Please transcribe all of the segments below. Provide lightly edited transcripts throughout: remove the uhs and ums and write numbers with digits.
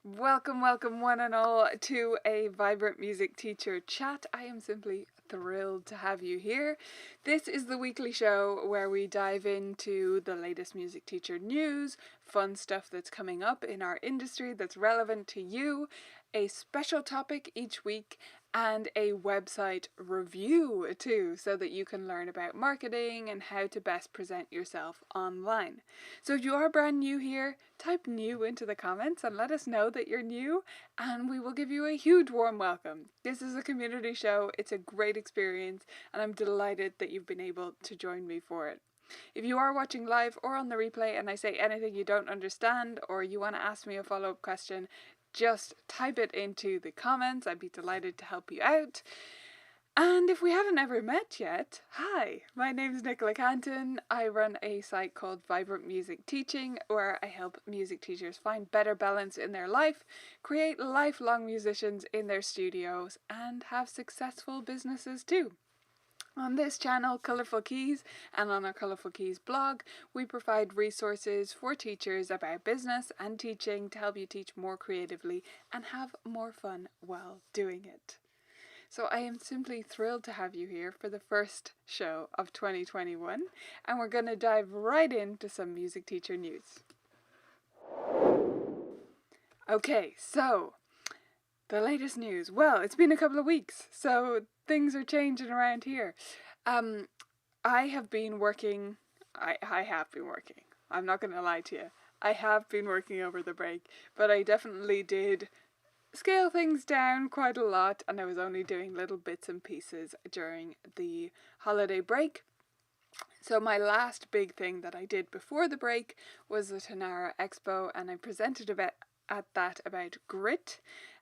Welcome, welcome, one and all, to a Vibrant Music Teacher chat. I am simply thrilled to have you here. This is the weekly show where we dive into the latest music teacher news, fun stuff that's coming up in our industry that's relevant to you, a special topic each week, and a website review too, so that you can learn about marketing and how to best present yourself online. So if you are brand new here, type new into the comments and let us know that you're new, and we will give you a huge warm welcome. This is a community show, it's a great experience, and I'm delighted that you've been able to join me for it. If you are watching live or on the replay and I say anything you don't understand or you want to ask me a follow-up question, just type it into the comments. I'd be delighted to help you out. And if we haven't ever met yet, hi, my name is Nicola Canton. I run a site called Vibrant Music Teaching, where I help music teachers find better balance in their life, create lifelong musicians in their studios, and have successful businesses too. On this channel, Colourful Keys, and on our Colourful Keys blog, we provide resources for teachers about business and teaching to help you teach more creatively and have more fun while doing it. So I am simply thrilled to have you here for the first show of 2021, and we're going to dive right into some music teacher news. Okay, so the latest news. Well, it's been a couple of weeks, so things are changing around here. I have been working. I have been working. I'm not going to lie to you. I have been working over the break, but I definitely did scale things down quite a lot, and I was only doing little bits and pieces during the holiday break. So my last big thing that I did before the break was the Tanara Expo, and I presented at that about grit,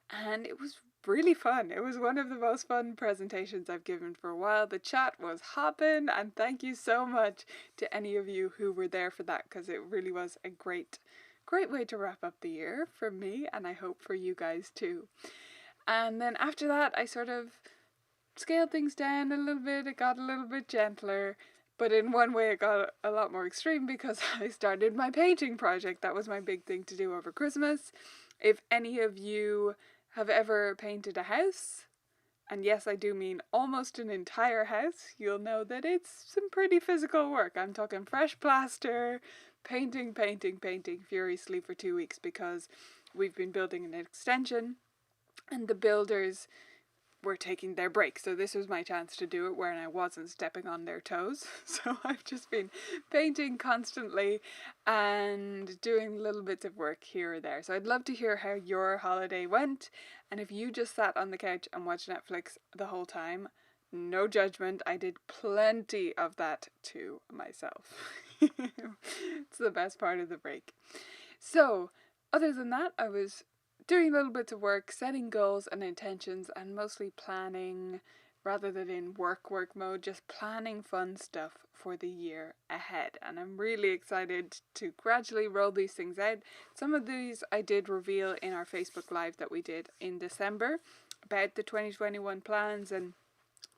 and it was really fun. It was one of the most fun presentations I've given for a while. The chat was hopping, and thank you so much to any of you who were there for that, because it really was a great way to wrap up the year for me, and I hope for you guys too. And then after that, I sort of scaled things down a little bit. It got a little bit gentler, but in one way it got a lot more extreme because I started my painting project. That was my big thing to do over Christmas. If any of you have ever painted a house, and yes, I do mean almost an entire house, you'll know that it's some pretty physical work. I'm talking fresh plaster, painting furiously for 2 weeks because we've been building an extension and the builders were taking their break. So this was my chance to do it when I wasn't stepping on their toes. So I've just been painting constantly and doing little bits of work here or there. So I'd love to hear how your holiday went. And if you just sat on the couch and watched Netflix the whole time, no judgment, I did plenty of that to myself. It's the best part of the break. So, other than that, I was doing little bits of work, setting goals and intentions, and mostly planning rather than in work mode, just planning fun stuff for the year ahead. And I'm really excited to gradually roll these things out. Some of these I did reveal in our Facebook Live that we did in December about the 2021 plans and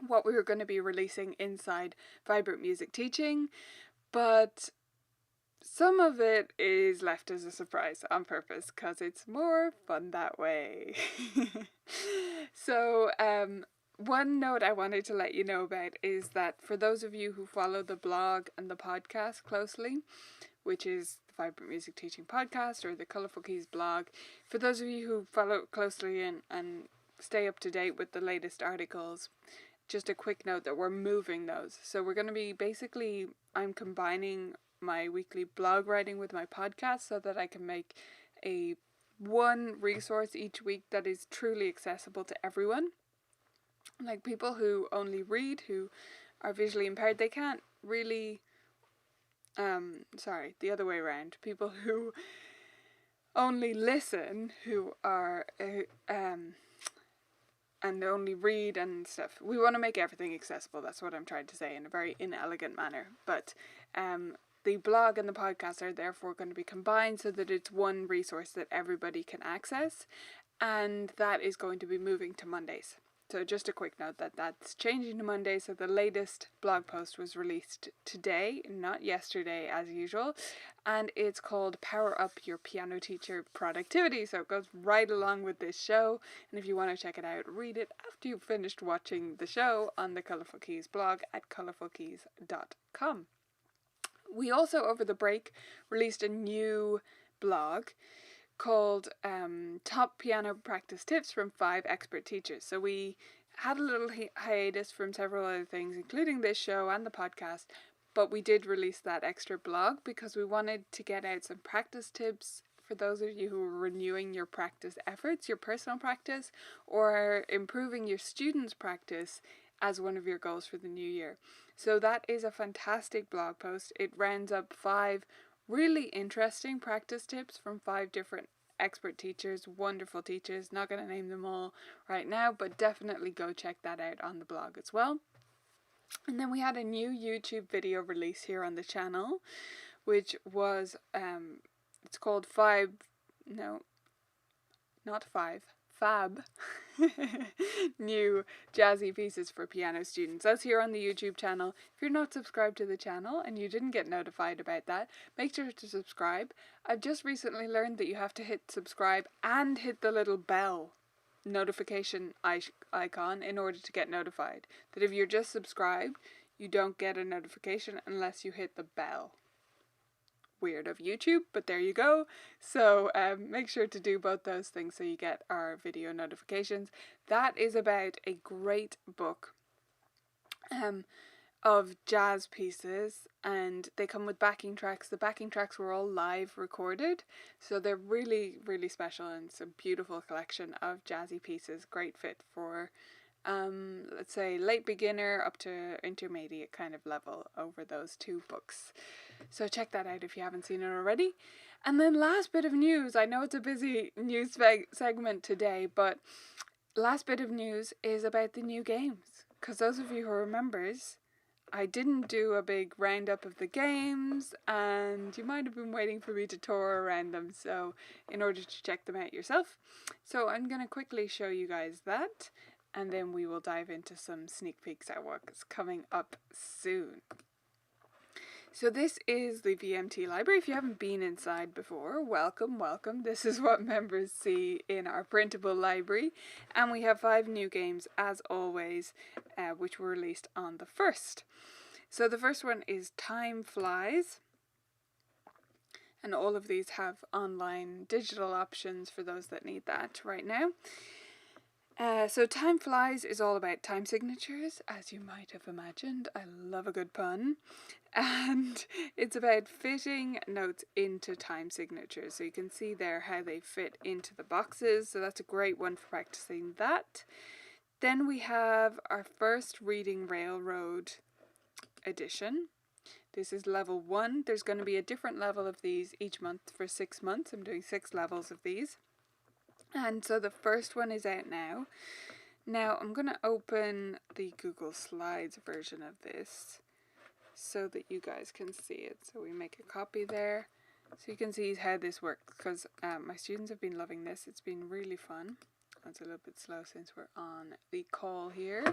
what we were going to be releasing inside Vibrant Music Teaching, but some of it is left as a surprise on purpose because it's more fun that way. So, one note I wanted to let you know about is that for those of you who follow the blog and the podcast closely, which is the Vibrant Music Teaching Podcast or the Colourful Keys blog, for those of you who follow closely and stay up to date with the latest articles, just a quick note that we're moving those. So we're going to be I'm combining my weekly blog writing with my podcast so that I can make a one resource each week that is truly accessible to everyone. Like people who only read, who are visually impaired, they can't really, the other way around. People who only listen, who are, and only read and stuff. We want to make everything accessible. That's what I'm trying to say in a very inelegant manner. But the blog and the podcast are therefore going to be combined so that it's one resource that everybody can access. And that is going to be moving to Mondays. So just a quick note that that's changing to Monday. So the latest blog post was released today, not yesterday as usual. And it's called Power Up Your Piano Teacher Productivity. So it goes right along with this show. And if you want to check it out, read it after you've finished watching the show on the Colourful Keys blog at colourfulkeys.com. We also, over the break, released a new blog called Top Piano Practice Tips from 5 Expert Teachers. So we had a little hiatus from several other things, including this show and the podcast, but we did release that extra blog because we wanted to get out some practice tips for those of you who are renewing your practice efforts, your personal practice, or improving your students' practice as one of your goals for the new year. So that is a fantastic blog post. It rounds up 5 really interesting practice tips from 5 different expert teachers, wonderful teachers. Not going to name them all right now, but definitely go check that out on the blog as well. And then we had a new YouTube video release here on the channel, which was, it's called Fab new jazzy pieces for piano students. That's here on the YouTube channel. If you're not subscribed to the channel and you didn't get notified about that, make sure to subscribe. I've just recently learned that you have to hit subscribe and hit the little bell notification icon in order to get notified. That if you're just subscribed, you don't get a notification unless you hit the bell. Weird of YouTube, but there you go. So make sure to do both those things so you get our video notifications. That is about a great book of jazz pieces, and they come with backing tracks. The backing tracks were all live recorded, so they're really, really special, and it's a beautiful collection of jazzy pieces. Great fit for let's say late beginner up to intermediate kind of level over those 2 books. So check that out if you haven't seen it already. And then last bit of news. I know it's a busy news segment today, but last bit of news is about the new games. Because those of you who are members, I didn't do a big roundup of the games, and you might have been waiting for me to tour around them, so in order to check them out yourself. So I'm going to quickly show you guys that, and then we will dive into some sneak peeks at what's coming up soon. So this is the VMT library. If you haven't been inside before, welcome, welcome. This is what members see in our printable library. And we have 5 new games, as always, which were released on the 1st. So the first one is Time Flies. And all of these have online digital options for those that need that right now. So Time Flies is all about time signatures, as you might have imagined. I love a good pun. And it's about fitting notes into time signatures. So you can see there how they fit into the boxes. So that's a great one for practicing that. Then we have our first Reading Railroad edition. This is level 1. There's going to be a different level of these each month for 6 months. I'm doing 6 levels of these. And so the first one is out now. Now I'm going to open the Google Slides version of this so that you guys can see it. So we make a copy there so you can see how this works, because my students have been loving this. It's been really fun. It's a little bit slow since we're on the call here.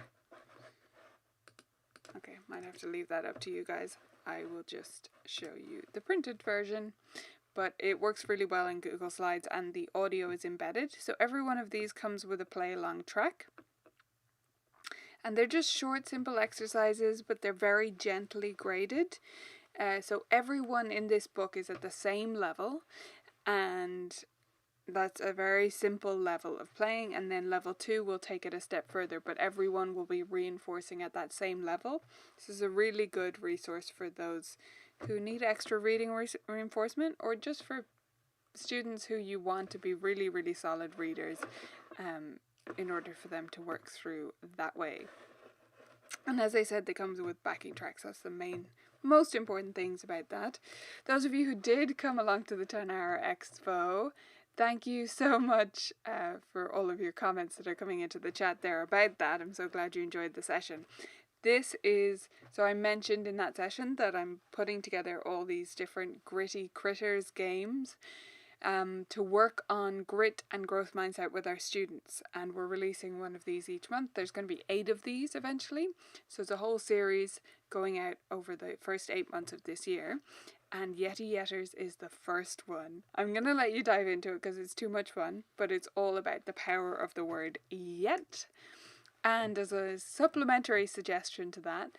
Okay, might have to leave that up to you guys. I will just show you the printed version. But it works really well in Google Slides, and the audio is embedded. So every one of these comes with a play-along track. And they're just short, simple exercises, but they're very gently graded. So everyone in this book is at the same level, and that's a very simple level of playing. And then level 2 will take it a step further, but everyone will be reinforcing at that same level. This is a really good resource for those who need extra reading reinforcement, or just for students who you want to be really, really solid readers in order for them to work through that way. And as I said, they come with backing tracks. That's the most important things about that. Those of you who did come along to the 10-hour expo, thank you so much for all of your comments that are coming into the chat there about that. I'm so glad you enjoyed the session. So I mentioned in that session that I'm putting together all these different Gritty Critters games. to work on grit and growth mindset with our students, and we're releasing one of these each month. There's going to be 8 of these eventually, so it's a whole series going out over the first 8 months of this year, and Yeti Yetters is the first one. I'm going to let you dive into it because it's too much fun, but it's all about the power of the word yet. And as a supplementary suggestion to that,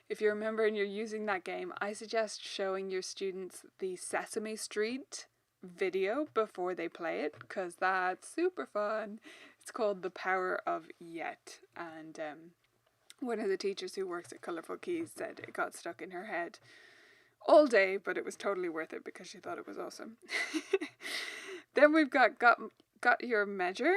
if you remember and you're using that game, I suggest showing your students the Sesame Street video before they play it, because that's super fun. It's called The Power of Yet, and one of the teachers who works at Colourful Keys said it got stuck in her head all day, but it was totally worth it because she thought it was awesome. Then we've got Your Measure.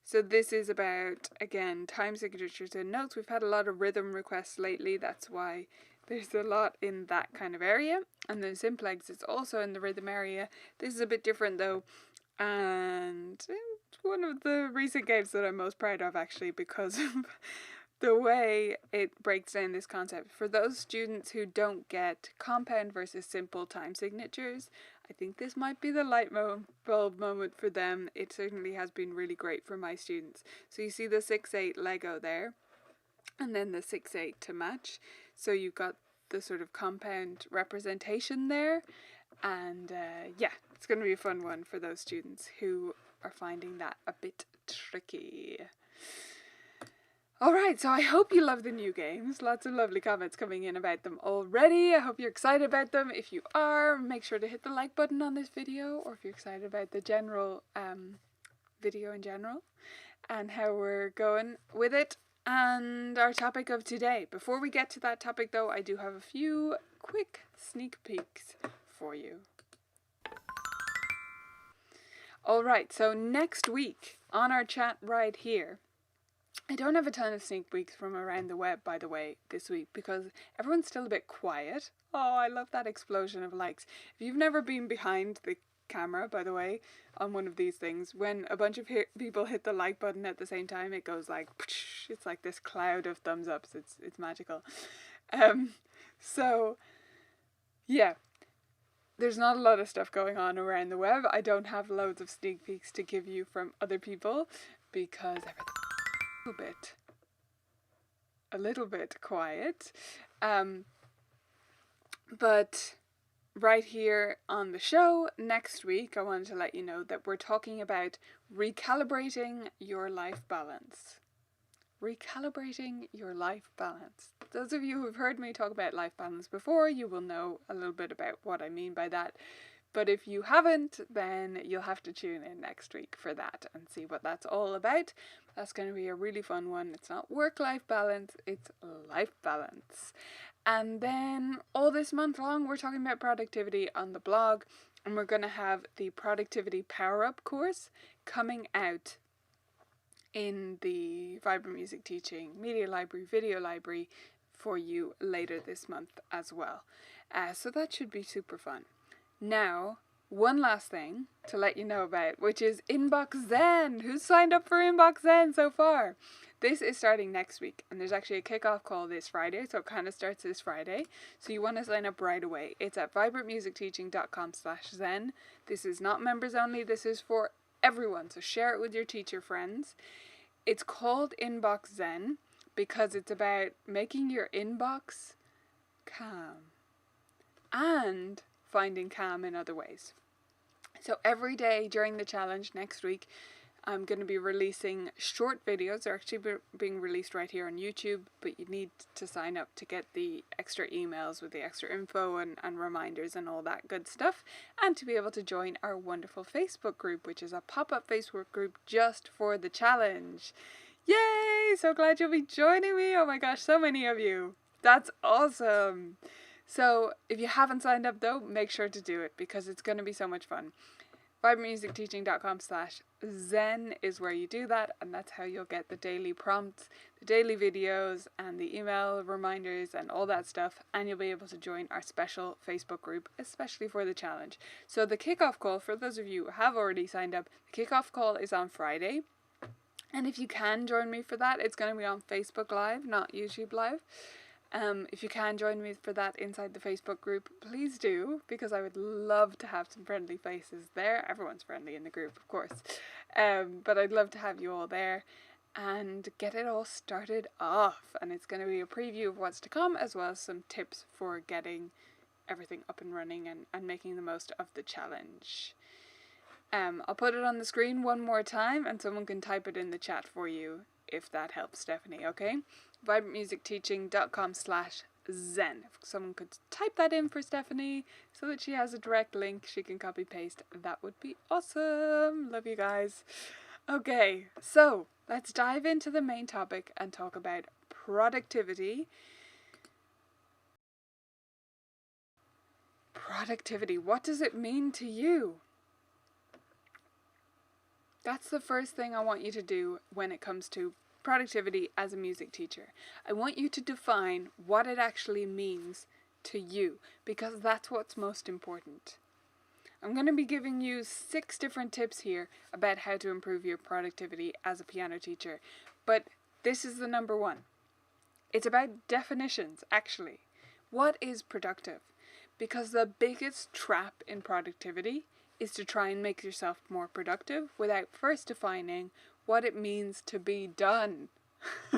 So this is about, again, time signatures and notes. We've had a lot of rhythm requests lately. That's why there's a lot in that kind of area. And then Simplex is also in the rhythm area. This is a bit different though. And it's one of the recent games that I'm most proud of, actually, because of the way it breaks down this concept. For those students who don't get compound versus simple time signatures, I think this might be the light bulb moment for them. It certainly has been really great for my students. So you see the 6/8 Lego there, and then the 6/8 to match. So you've got the sort of compound representation there. And yeah, it's going to be a fun one for those students who are finding that a bit tricky. Alright, so I hope you love the new games. Lots of lovely comments coming in about them already. I hope you're excited about them. If you are, make sure to hit the like button on this video, or if you're excited about the general video in general and how we're going with it and our topic of today. Before we get to that topic though, I do have a few quick sneak peeks for you. Alright, so next week on our chat right here, I don't have a ton of sneak peeks from around the web, by the way, this week, because everyone's still a bit quiet. Oh, I love that explosion of likes. If you've never been behind the camera, by the way, on one of these things, when a bunch of people hit the like button at the same time, it goes like, it's like this cloud of thumbs ups. It's magical. So, yeah. There's not a lot of stuff going on around the web. I don't have loads of sneak peeks to give you from other people because everything's a little bit quiet. But right here on the show next week, I wanted to let you know that we're talking about recalibrating your life balance. Recalibrating your life balance. Those of you who've heard me talk about life balance before, you will know a little bit about what I mean by that. But if you haven't, then you'll have to tune in next week for that and see what that's all about. That's going to be a really fun one. It's not work-life balance, it's life balance. And then all this month long, we're talking about productivity on the blog, and we're going to have the Productivity Power-Up course coming out in the Vibrant Music Teaching Media Library, Video Library for you later this month as well. So that should be super fun. Now, one last thing to let you know about, which is Inbox Zen. Who's signed up for Inbox Zen so far? This is starting next week, and there's actually a kickoff call this Friday, so it kind of starts this Friday. So you want to sign up right away. It's at vibrantmusicteaching.com/zen. This is not members only, this is for everyone, so share it with your teacher friends. It's called Inbox Zen because it's about making your inbox calm and finding calm in other ways. So every day during the challenge next week, I'm going to be releasing short videos. They're actually being released right here on YouTube, but you need to sign up to get the extra emails with the extra info and reminders and all that good stuff, and to be able to join our wonderful Facebook group, which is a pop-up Facebook group just for the challenge. Yay! So glad you'll be joining me. Oh my gosh, so many of you. That's awesome. So if you haven't signed up though, make sure to do it because it's going to be so much fun. vibrantmusicteaching.com/zen is where you do that, and that's how you'll get the daily prompts, the daily videos, and the email reminders and all that stuff, and you'll be able to join our special Facebook group, especially for the challenge. So the kickoff call, for those of you who have already signed up, the kickoff call is on Friday, and if you can join me for that, it's going to be on Facebook Live, not YouTube Live. If you can join me for that inside the Facebook group, please do, because I would love to have some friendly faces there. Everyone's friendly in the group, of course. But I'd love to have you all there and get it all started off. And it's going to be a preview of what's to come, as well as some tips for getting everything up and running and making the most of the challenge. I'll put it on the screen one more time and someone can type it in the chat for you if that helps, Stephanie, okay? vibrantmusicteaching.com/zen. If someone could type that in for Stephanie so that she has a direct link she can copy paste, that would be awesome. Love you guys. Okay, so let's dive into the main topic and talk about productivity. Productivity, what does it mean to you? That's the first thing I want you to do when it comes to productivity as a music teacher. I want you to define what it actually means to you, because that's what's most important. I'm going to be giving you 6 different tips here about how to improve your productivity as a piano teacher, but this is the number one. It's about definitions, actually. What is productive? Because the biggest trap in productivity is to try and make yourself more productive without first defining what it means to be done,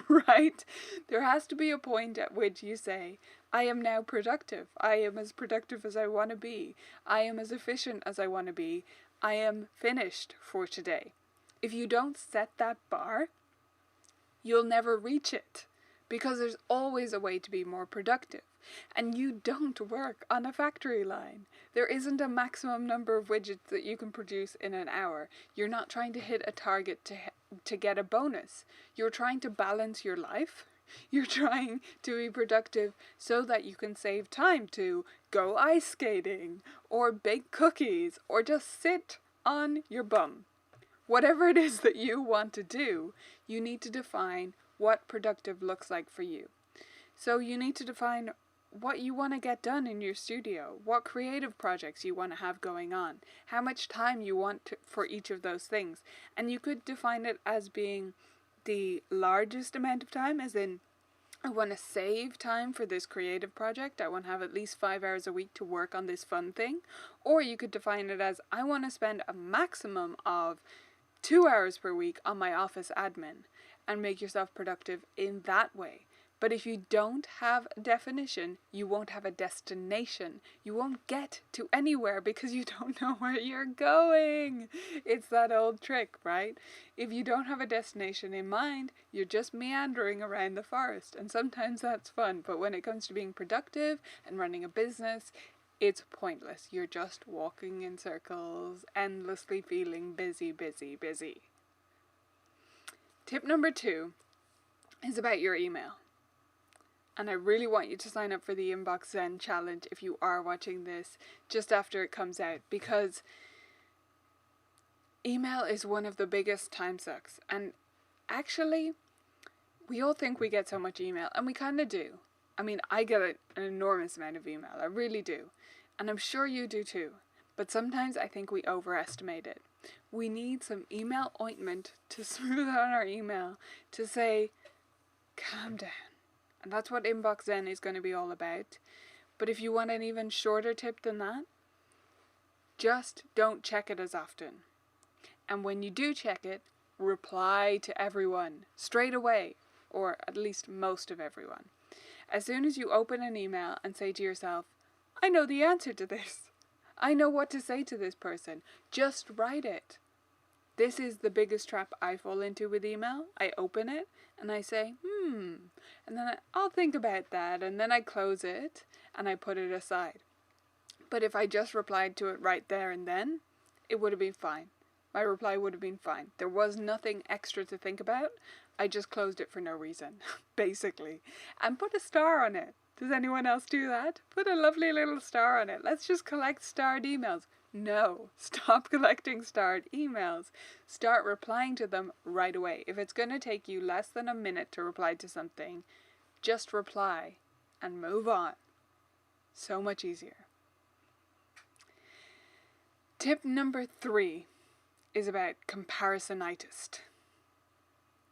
right? There has to be a point at which you say, I am now productive. I am as productive as I want to be. I am as efficient as I want to be. I am finished for today. If you don't set that bar, you'll never reach it, because there's always a way to be more productive. And you don't work on a factory line. There isn't a maximum number of widgets that you can produce in an hour. You're not trying to hit a target to get a bonus. You're trying to balance your life. You're trying to be productive so that you can save time to go ice skating or bake cookies or just sit on your bum. Whatever it is that you want to do, you need to define what productive looks like for you. So you need to define what you want to get done in your studio, what creative projects you want to have going on, how much time you want for each of those things. And you could define it as being the largest amount of time, as in, I want to save time for this creative project. I want to have at least 5 hours a week to work on this fun thing. Or you could define it as, I want to spend a maximum of 2 hours per week on my office admin, and make yourself productive in that way. But if you don't have a definition, you won't have a destination. You won't get to anywhere because you don't know where you're going. It's that old trick, right? If you don't have a destination in mind, you're just meandering around the forest. And sometimes that's fun. But when it comes to being productive and running a business, it's pointless. You're just walking in circles, endlessly feeling busy, busy, busy. Tip number 2 is about your email. And I really want you to sign up for the Inbox Zen challenge if you are watching this just after it comes out, because email is one of the biggest time sucks. And actually, we all think we get so much email, and we kind of do. I mean, I get an enormous amount of email, I really do. And I'm sure you do too. But sometimes I think we overestimate it. We need some email ointment to smooth out our email, to say, calm down. And that's what Inbox Zen is going to be all about. But if you want an even shorter tip than that, just don't check it as often. And when you do check it, reply to everyone straight away, or at least most of everyone. As soon as you open an email and say to yourself, I know the answer to this. I know what to say to this person. Just write it. This is the biggest trap I fall into with email. I open it and I say, and then I'll think about that, and then I close it and I put it aside. But if I just replied to it right there and then, it would have been fine. My reply would have been fine. There was nothing extra to think about. I just closed it for no reason, basically. And put a star on it. Does anyone else do that? Put a lovely little star on it. Let's just collect starred emails. No, stop collecting starred emails. Start replying to them right away. If it's going to take you less than a minute to reply to something, just reply and move on. So much easier. Tip number 3 is about comparisonitis.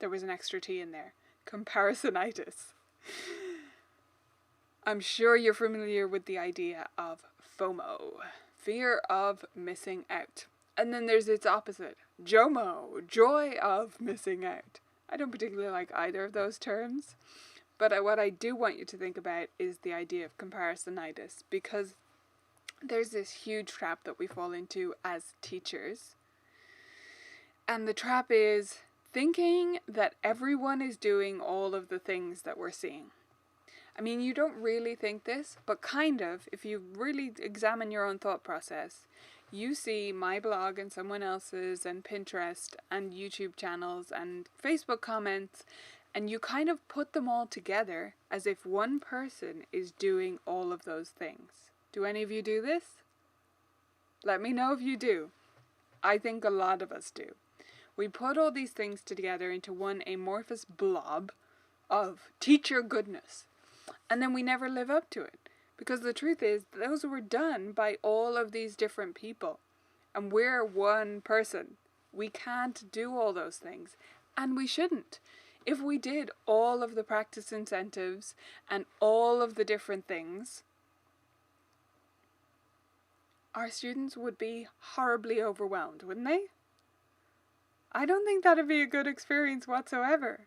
There was an extra T in there. Comparisonitis. I'm sure you're familiar with the idea of FOMO, fear of missing out. And then there's its opposite, JOMO, joy of missing out. I don't particularly like either of those terms, but what I do want you to think about is the idea of comparisonitis, because there's this huge trap that we fall into as teachers. And the trap is thinking that everyone is doing all of the things that we're seeing. I mean, you don't really think this, but kind of, if you really examine your own thought process, you see my blog and someone else's and Pinterest and YouTube channels and Facebook comments, and you kind of put them all together as if one person is doing all of those things. Do any of you do this? Let me know if you do. I think a lot of us do. We put all these things together into one amorphous blob of teacher goodness. And then we never live up to it. Because the truth is, those were done by all of these different people. And we're one person. We can't do all those things. And we shouldn't. If we did all of the practice incentives and all of the different things, our students would be horribly overwhelmed, wouldn't they? I don't think that'd be a good experience whatsoever.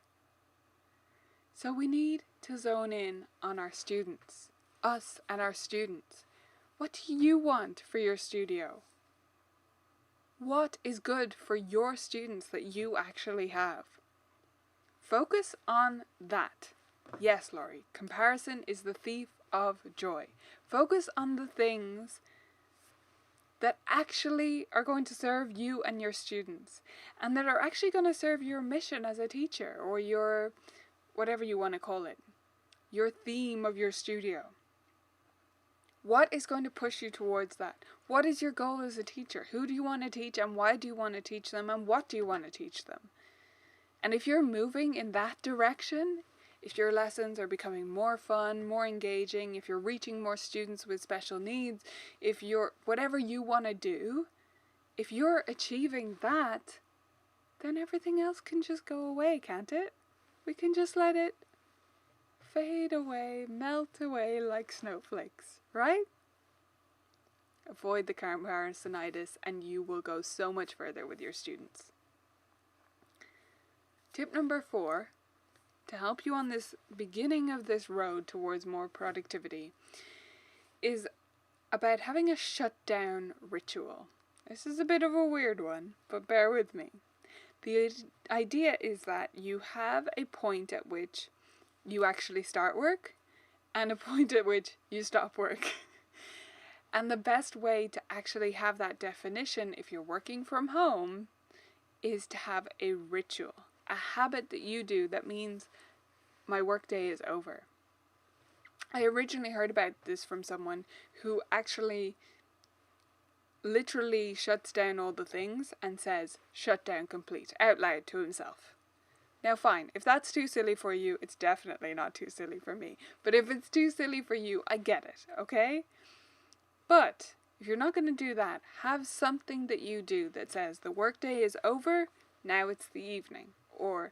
So we need to zone in on our students, us and our students. What do you want for your studio? What is good for your students that you actually have? Focus on that. Yes, Laurie, comparison is the thief of joy. Focus on the things that actually are going to serve you and your students, and that are actually going to serve your mission as a teacher, or your, whatever you want to call it, your theme of your studio. What is going to push you towards that? What is your goal as a teacher? Who do you want to teach, and why do you want to teach them, and what do you want to teach them? And if you're moving in that direction, if your lessons are becoming more fun, more engaging, if you're reaching more students with special needs, if you're, whatever you want to do, if you're achieving that, then everything else can just go away, can't it? We can just let it fade away, melt away like snowflakes, right? Avoid the comparisonitis and you will go so much further with your students. Tip number 4, to help you on this beginning of this road towards more productivity, is about having a shutdown ritual. This is a bit of a weird one, but bear with me. The idea is that you have a point at which you actually start work and a point at which you stop work. And the best way to actually have that definition if you're working from home is to have a ritual, a habit that you do that means my workday is over. I originally heard about this from someone who actually literally shuts down all the things and says, "Shut down complete," out loud to himself. Now fine, if that's too silly for you, it's definitely not too silly for me. But if it's too silly for you, I get it, okay? But if you're not going to do that, have something that you do that says the workday is over, now it's the evening. Or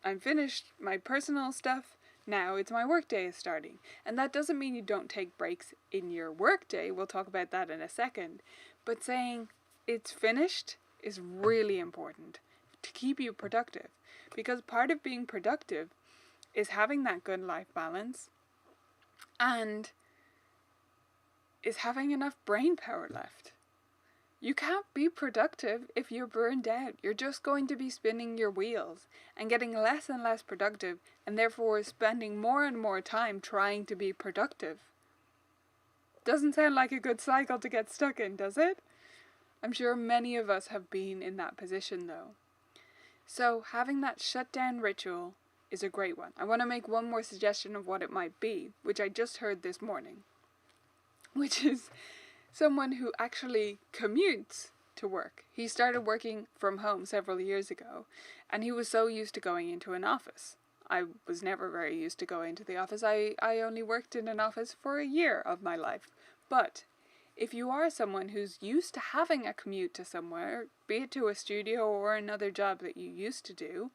I'm finished my personal stuff, now it's my workday is starting. And that doesn't mean you don't take breaks in your workday, we'll talk about that in a second. But saying it's finished is really important to keep you productive. Because part of being productive is having that good life balance and is having enough brain power left. You can't be productive if you're burned out. You're just going to be spinning your wheels and getting less and less productive, and therefore spending more and more time trying to be productive. Doesn't sound like a good cycle to get stuck in, does it? I'm sure many of us have been in that position though. So having that shutdown ritual is a great one. I want to make one more suggestion of what it might be, which I just heard this morning, which is someone who actually commutes to work. He started working from home several years ago, and he was so used to going into an office. I was never very used to going to the office. I only worked in an office for a year of my life. But if you are someone who's used to having a commute to somewhere, be it to a studio or another job that you used to do,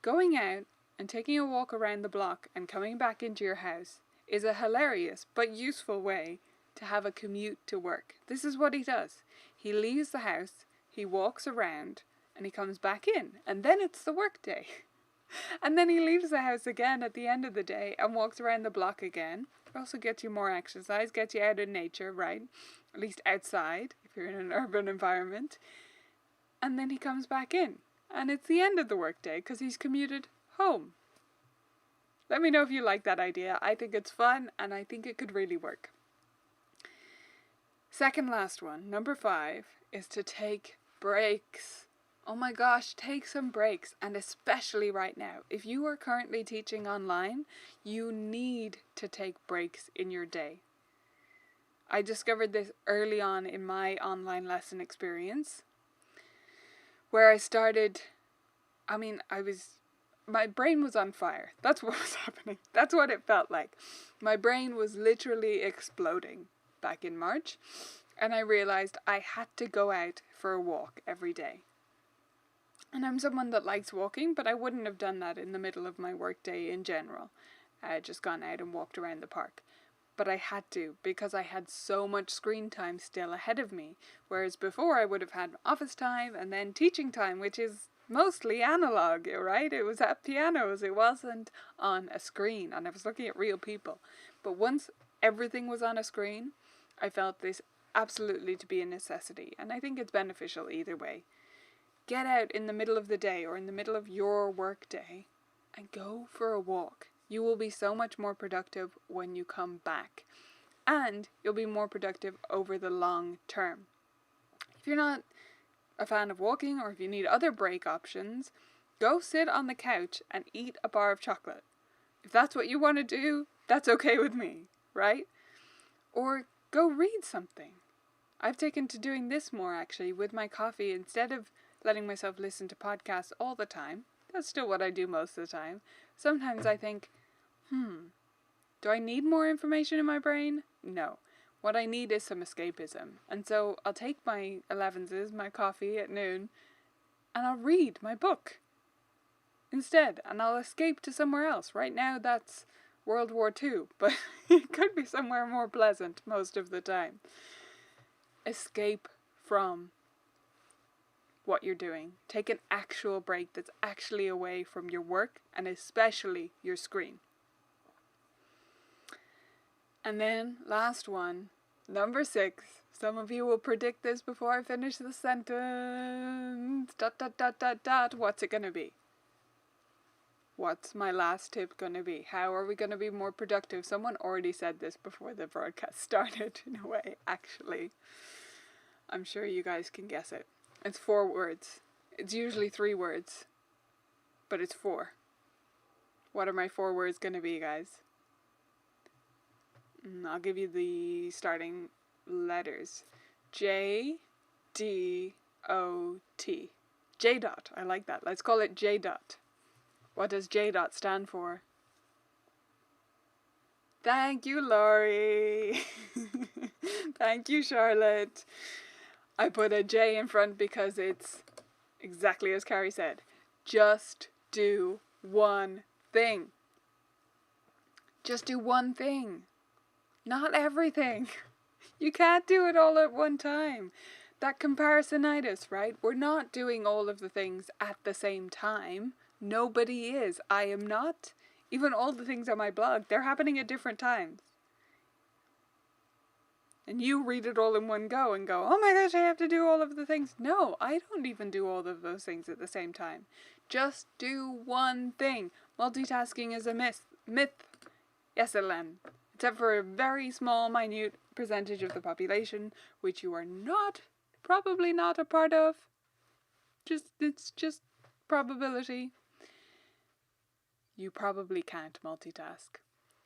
going out and taking a walk around the block and coming back into your house is a hilarious but useful way to have a commute to work. This is what he does. He leaves the house, he walks around, and he comes back in, and then it's the work day. And then he leaves the house again at the end of the day and walks around the block again. It also gets you more exercise, gets you out in nature, right? At least outside, if you're in an urban environment. And then he comes back in. And it's the end of the workday because he's commuted home. Let me know if you like that idea. I think it's fun and I think it could really work. Second last one, number 5, is to take breaks. Oh my gosh, take some breaks, and especially right now. If you are currently teaching online, you need to take breaks in your day. I discovered this early on in my online lesson experience, where my brain was on fire. That's what was happening. That's what it felt like. My brain was literally exploding back in March, and I realized I had to go out for a walk every day. And I'm someone that likes walking, but I wouldn't have done that in the middle of my workday in general. I had just gone out and walked around the park. But I had to, because I had so much screen time still ahead of me. Whereas before I would have had office time and then teaching time, which is mostly analog, right? It was at pianos, it wasn't on a screen, and I was looking at real people. But once everything was on a screen, I felt this absolutely to be a necessity. And I think it's beneficial either way. Get out in the middle of the day or in the middle of your work day and go for a walk. You will be so much more productive when you come back. And you'll be more productive over the long term. If you're not a fan of walking or if you need other break options, go sit on the couch and eat a bar of chocolate. If that's what you want to do, that's okay with me, right? Or go read something. I've taken to doing this more actually with my coffee instead of letting myself listen to podcasts all the time. That's still what I do most of the time. Sometimes I think, do I need more information in my brain? No. What I need is some escapism. And so I'll take my 11s, my coffee at noon, and I'll read my book instead. And I'll escape to somewhere else. Right now that's World War II, but it could be somewhere more pleasant most of the time. Escape from what you're doing. Take an actual break that's actually away from your work and especially your screen. And then last one, number 6. Some of you will predict this before I finish the sentence. ... What's it gonna be? What's my last tip gonna be? How are we gonna be more productive? Someone already said this before the broadcast started in a way, actually. I'm sure you guys can guess it. It's 4 words. It's usually 3 words, but it's 4. What are my 4 words going to be, guys? I'll give you the starting letters. J, D, O, T. J dot. I like that. Let's call it J dot. What does J dot stand for? Thank you, Laurie. Thank you, Charlotte. I put a J in front because it's exactly as Carrie said. Just do one thing. Just do one thing. Not everything. You can't do it all at one time. That comparisonitis, right? We're not doing all of the things at the same time. Nobody is. I am not. Even all the things on my blog, they're happening at different times. And you read it all in one go and go, oh my gosh, I have to do all of the things. No, I don't even do all of those things at the same time. Just do one thing. Multitasking is a myth. Yes, Ellen. Except for a very small, minute percentage of the population, which you are probably not a part of. It's just probability. You probably can't multitask.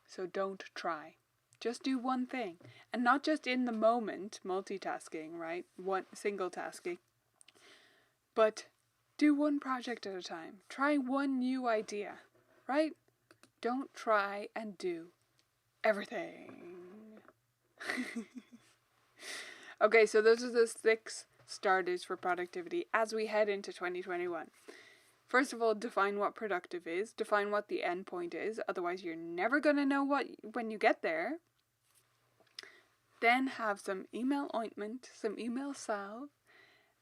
So don't try. Just do one thing. And not just in the moment, multitasking, right? Single tasking. But do one project at a time. Try one new idea, right? Don't try and do everything. Okay, so those are the 6 starters for productivity as we head into 2021. First of all, define what productive is. Define what the end point is. Otherwise, you're never going to know what when you get there. Then have some email ointment, some email salve,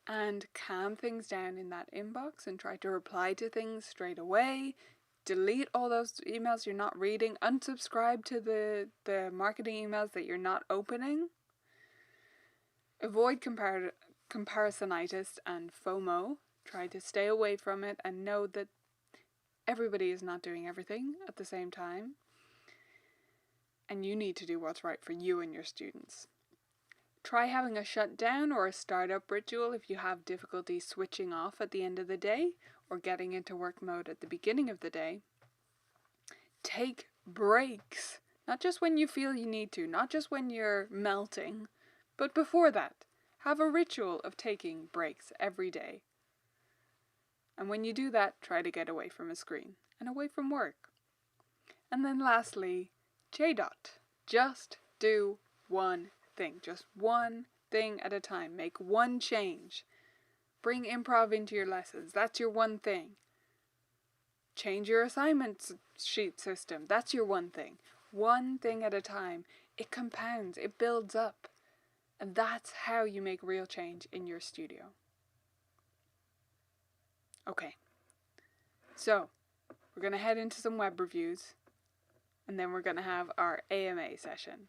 and calm things down in that inbox and try to reply to things straight away. Delete all those emails you're not reading. Unsubscribe to the marketing emails that you're not opening. Avoid comparisonitis and FOMO. Try to stay away from it and know that everybody is not doing everything at the same time. And you need to do what's right for you and your students. Try having a shutdown or a startup ritual if you have difficulty switching off at the end of the day or getting into work mode at the beginning of the day. Take breaks, not just when you feel you need to, not just when you're melting, but before that. Have a ritual of taking breaks every day. And when you do that, try to get away from a screen and away from work. And then lastly, J. Just do one thing. Just one thing at a time. Make one change. Bring improv into your lessons. That's your one thing. Change your assignment sheet system. That's your one thing. One thing at a time. It compounds. It builds up. And that's how you make real change in your studio. Okay. So, we're going to head into some web reviews. And then we're going to have our AMA session.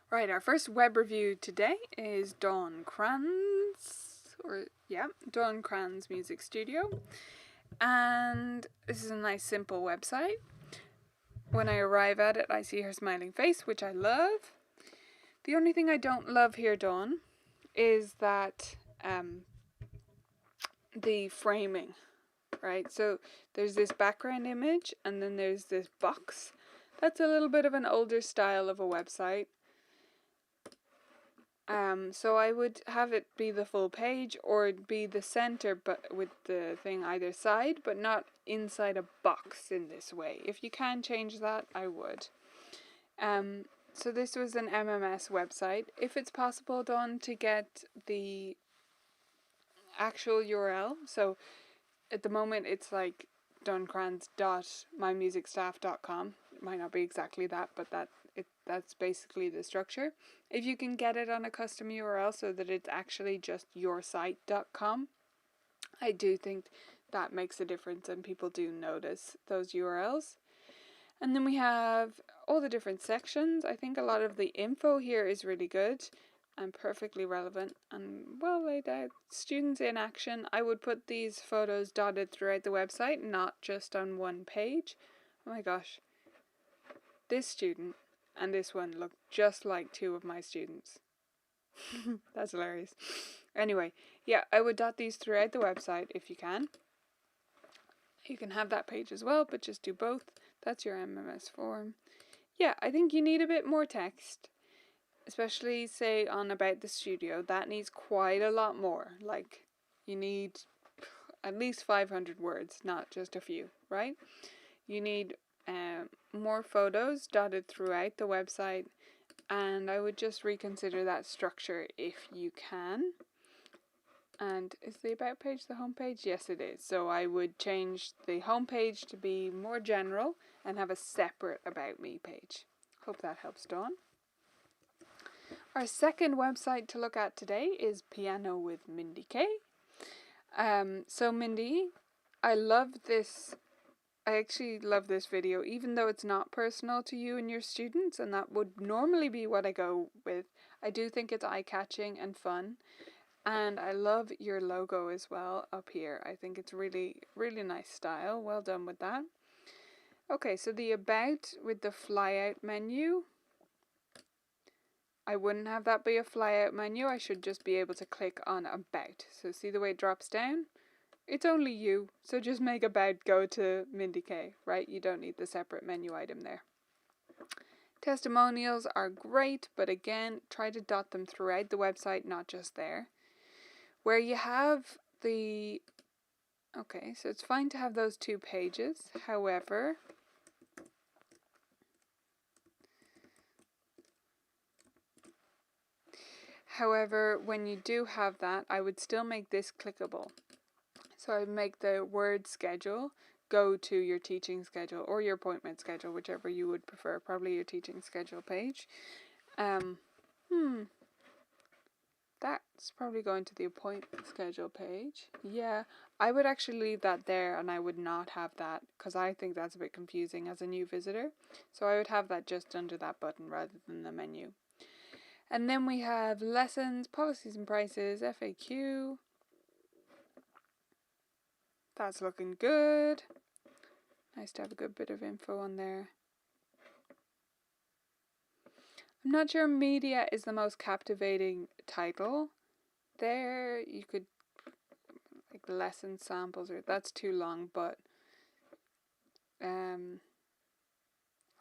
Right, our first web review today is Dawn Kranz, Dawn Kranz Music Studio. And this is a nice simple website. When I arrive at it, I see her smiling face, which I love. The only thing I don't love here, Dawn, is that the framing, right? So there's this background image and then there's this box. That's a little bit of an older style of a website. So I would have it be the full page or it'd be the center but with the thing either side, but not inside a box in this way. If you can change that, I would. So this was an MMS website. If it's possible, Dawn, to get the actual URL. So at the moment it's like dawnkrans.mymusicstaff.com. It might not be exactly that, but that's basically the structure. If you can get it on a custom URL so that it's actually just yoursite.com, I do think that makes a difference and people do notice those URLs. And then we have all the different sections. I think a lot of the info here is really good and perfectly relevant and well laid out. Students in action. I would put these photos dotted throughout the website, not just on one page. Oh my gosh. This student and this one look just like two of my students. That's hilarious. Anyway, yeah, I would dot these throughout the website if you can. You can have that page as well, but just do both. That's your MMS form. Yeah, I think you need a bit more text, especially say on About the Studio. That needs quite a lot more. Like, you need at least 500 words, not just a few, right? You need more photos dotted throughout the website, and I would just reconsider that structure if you can. And is the About page the home page? Yes, it is. So I would change the home page to be more general and have a separate About Me page. Hope that helps, Dawn. Our second website to look at today is Piano with Mindy K. So Mindy, I actually love this video, even though it's not personal to you and your students, and that would normally be what I go with. I do think it's eye-catching and fun. And I love your logo as well up here. I think it's really, really nice style. Well done with that. Okay, so the About with the fly-out menu. I wouldn't have that be a fly-out menu. I should just be able to click on About. So see the way it drops down? It's only you. So just make About go to Mindy K, right? You don't need the separate menu item there. Testimonials are great, but again, try to dot them throughout the website, not just there. Where you have the, okay, so it's fine to have those two pages. However, However, when you do have that, I would still make this clickable. So I would make the word schedule go to your teaching schedule or your appointment schedule, whichever you would prefer, probably your teaching schedule page. That's probably going to the appointment schedule page. Yeah, I would actually leave that there and I would not have that because I think that's a bit confusing as a new visitor. So I would have that just under that button rather than the menu. And then we have lessons, policies and prices, FAQ. That's looking good. Nice to have a good bit of info on there. I'm not sure media is the most captivating title. There you could like lesson samples, or that's too long, but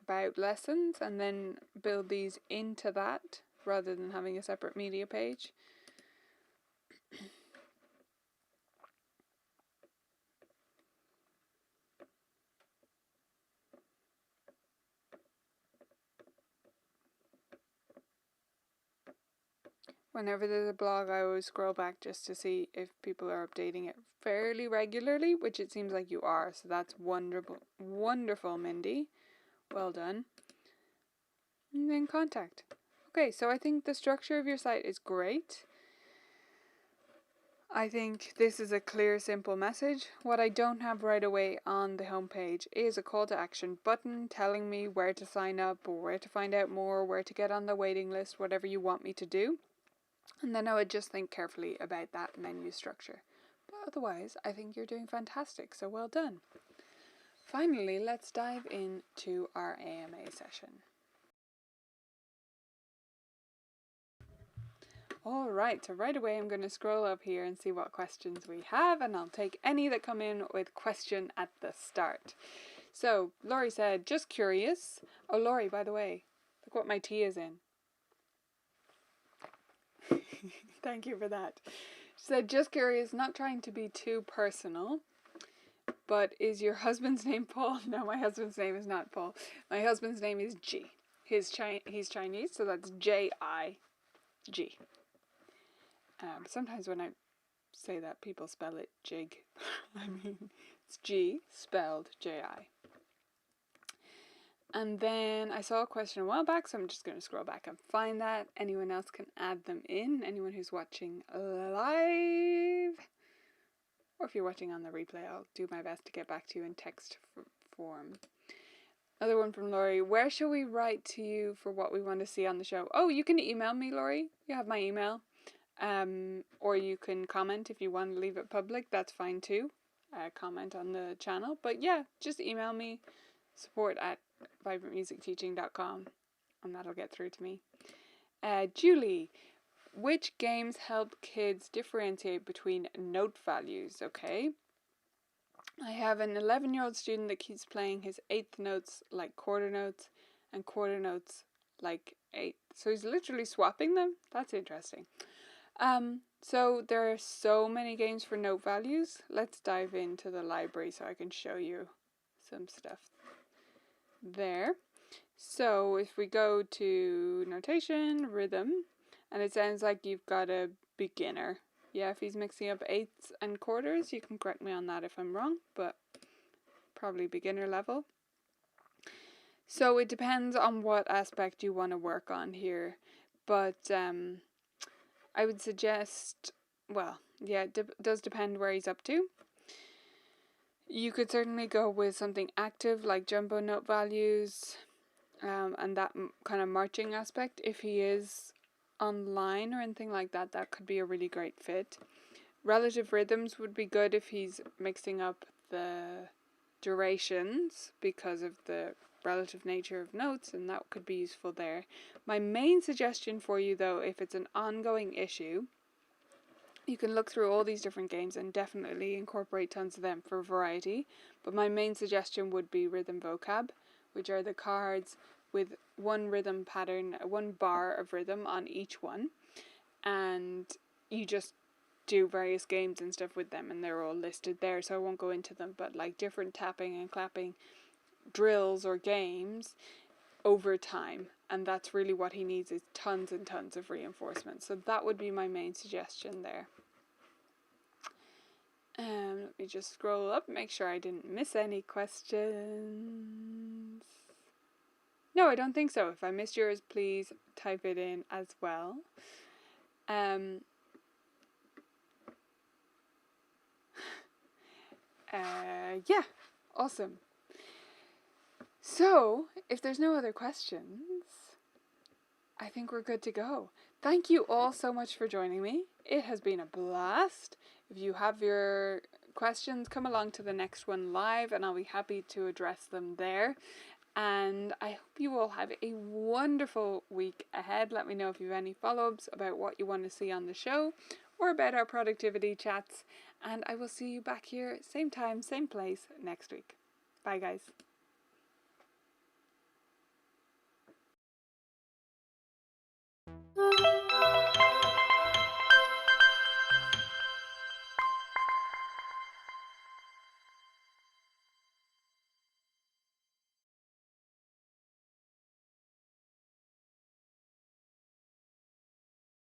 about lessons and then build these into that rather than having a separate media page. Whenever there's a blog, I always scroll back just to see if people are updating it fairly regularly, which it seems like you are. So that's wonderful, wonderful, Mindy. Well done. And then contact. Okay, so I think the structure of your site is great. I think this is a clear, simple message. What I don't have right away on the homepage is a call to action button telling me where to sign up or where to find out more, where to get on the waiting list, whatever you want me to do. And then I would just think carefully about that menu structure. But otherwise, I think you're doing fantastic, so well done. Finally, let's dive into our AMA session. Alright, so right away I'm going to scroll up here and see what questions we have, and I'll take any that come in with question at the start. So, Laurie said, just curious. Oh, Laurie, by the way, look what my tea is in. Thank you for that. She said, just curious, not trying to be too personal, but is your husband's name Paul? No, my husband's name is not Paul. My husband's name is G. He's Chinese, so that's J-I-G. Sometimes when I say that, people spell it Jig. I mean, it's G spelled J-I. And then I saw a question a while back, so I'm just going to scroll back and find that. Anyone else can add them in. Anyone who's watching live. Or if you're watching on the replay, I'll do my best to get back to you in text form. Another one from Laurie. Where shall we write to you for what we want to see on the show? Oh, you can email me, Laurie. You have my email. Or you can comment if you want to leave it public. That's fine too. Comment on the channel. But yeah, just email me. support@vibrantmusicteaching.com, and that'll get through to me. Julie, which games help kids differentiate between note values? Okay. I have an 11-year-old student that keeps playing his eighth notes like quarter notes and quarter notes like eighth. So he's literally swapping them. That's interesting. So there are so many games for note values. Let's dive into the library so I can show you some stuff there. So if we go to notation, rhythm, and it sounds like you've got a beginner. Yeah, if he's mixing up eighths and quarters, you can correct me on that if I'm wrong, but probably beginner level. So it depends on what aspect you want to work on here, but I would suggest, well, yeah, it does depend where he's up to. You could certainly go with something active like jumbo note values, and that kind of marching aspect. If he is online or anything like that, that could be a really great fit. Relative rhythms would be good if he's mixing up the durations because of the relative nature of notes, and that could be useful there. My main suggestion for you though, if it's an ongoing issue, you can look through all these different games and definitely incorporate tons of them for variety, but my main suggestion would be rhythm vocab, which are the cards with one rhythm pattern, one bar of rhythm on each one, and you just do various games and stuff with them, and they're all listed there, so I won't go into them, but like different tapping and clapping drills or games over time, and that's really what he needs, is tons and tons of reinforcement. So that would be my main suggestion there. Let me just scroll up, make sure I didn't miss any questions. No, I don't think so. If I missed yours, please type it in as well. Yeah, awesome. So, if there's no other questions, I think we're good to go. Thank you all so much for joining me. It has been a blast. If you have your questions, come along to the next one live and I'll be happy to address them there. And I hope you all have a wonderful week ahead. Let me know if you have any follow-ups about what you want to see on the show or about our productivity chats. And I will see you back here, same time, same place, next week. Bye, guys.